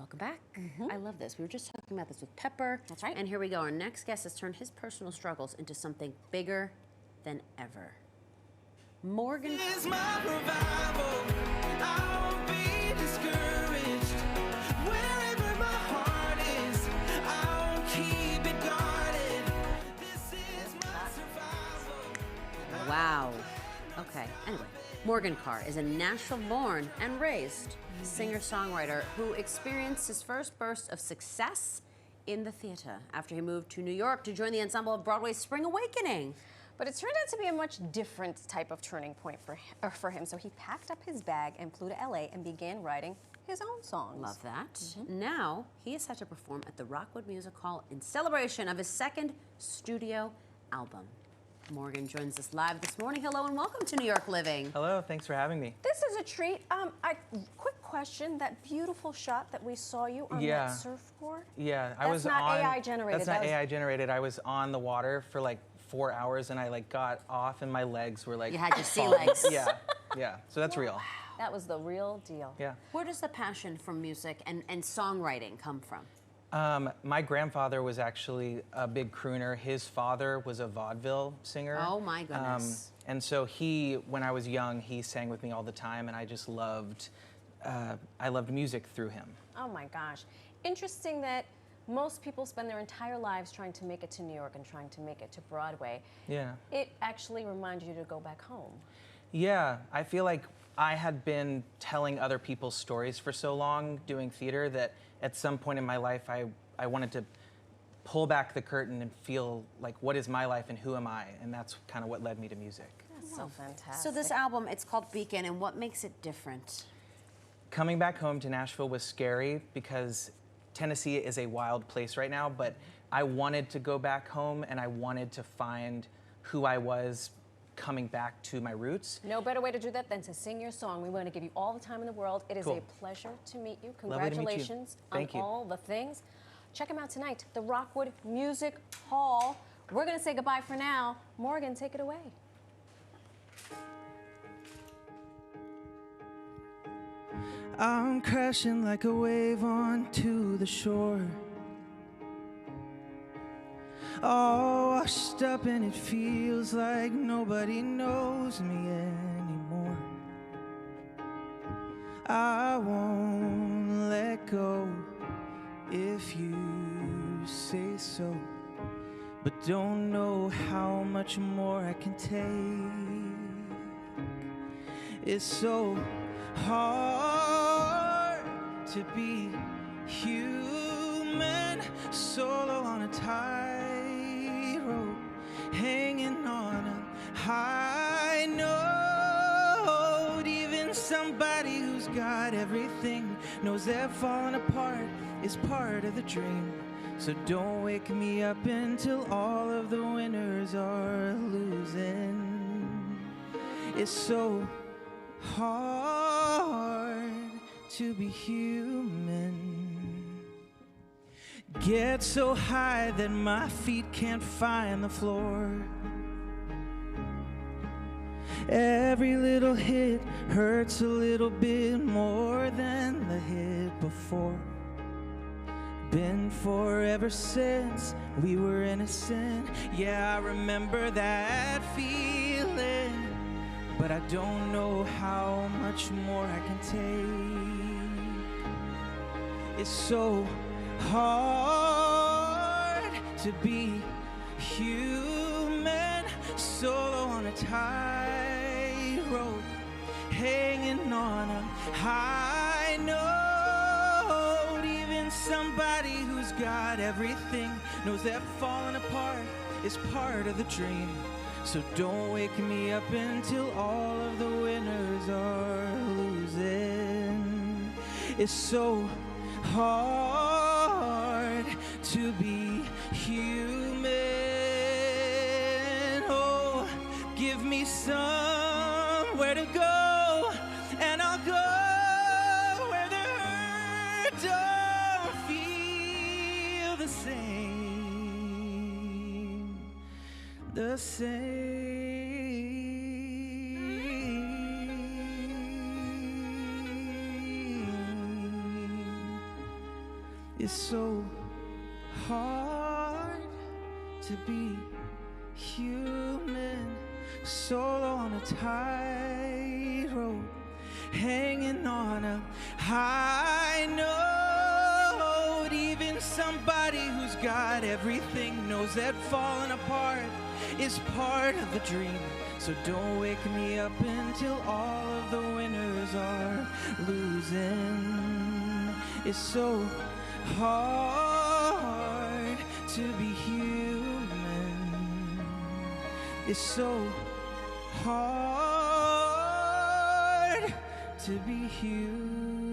Welcome back. I love this. We were just talking about this with Pepper. That's right. And here we go. Our next guest has turned his personal struggles into something bigger than ever. Morgxn Is my revival. I won't be discouraged. Wherever my heart is, I won't keep it guarded. This is my survival. Wow. Okay. Anyway, Morgxn is a Nashville-born and raised singer-songwriter who experienced his first burst of success in the theater after he moved to New York to join the ensemble of Broadway's Spring Awakening. But it turned out to be a much different type of turning point for him. So he packed up his bag and flew to LA and began writing his own songs. Love that. Now he is set to perform at the Rockwood Music Hall in celebration of his second studio album. Morgxn joins us live this morning. Hello and welcome to New York Living. Hello, thanks for having me. This is a treat. Quick question, that beautiful shot that we saw you on that surfboard? Yeah, I was on. That's not AI generated. That's not AI generated. I was on the water for like 4 hours and I like got off and my legs were like... You had your sea legs. Yeah, so that's real. That was the real deal. Yeah. Where does the passion for music and songwriting come from? My grandfather was actually a big crooner. His father was a vaudeville singer. Oh my goodness. And so when I was young, he sang with me all the time and I just loved, I loved music through him. Oh my gosh. Interesting that most people spend their entire lives trying to make it to New York and trying to make it to Broadway. Yeah. It actually reminds you to go back home. Yeah, I feel like I had been telling other people's stories for so long doing theater that at some point in my life I wanted to pull back the curtain and feel like what is my life and who am I, and that's kind of what led me to music. That's so fantastic. So this album, it's called Beacon, and what makes it different? Coming back home to Nashville was scary because Tennessee is a wild place right now, but I wanted to go back home and I wanted to find who I was coming back to my roots. No better way to do that than to sing your song. We want to give you all the time in the world. It is a pleasure to meet you. Congratulations on all the things. Check them out tonight, the Rockwood Music Hall. We're going to say goodbye for now. Morgxn, take it away. I'm crashing like a wave onto the shore, all washed up and it feels like nobody knows me anymore. I won't let go if you say so, but don't know how much more I can take. It's so hard to be human, solo on a tightrope, hanging on a high note. Even somebody who's got everything knows that falling apart is part of the dream. So don't wake me up until all of the winners are losing. It's so hard to be human. Get so high that my feet can't find the floor. Every little hit hurts a little bit more than the hit before. Been forever since we were innocent. Yeah, I remember that feeling, but I don't know how much more I can take. It's so hard to be human, solo on a tightrope, hanging on a high note. Even somebody who's got everything knows that falling apart is part of the dream. So don't wake me up until all of the winners are losing. It's so hard to be human. Oh, give me somewhere to go, and I'll go where the hurt don't feel the same. The same. It's so hard to be human, solo on a tightrope, hanging on a high note. Even somebody who's got everything knows that falling apart is part of the dream. So don't wake me up until all of the winners are losing. It's so hard to be human. It's so hard to be human.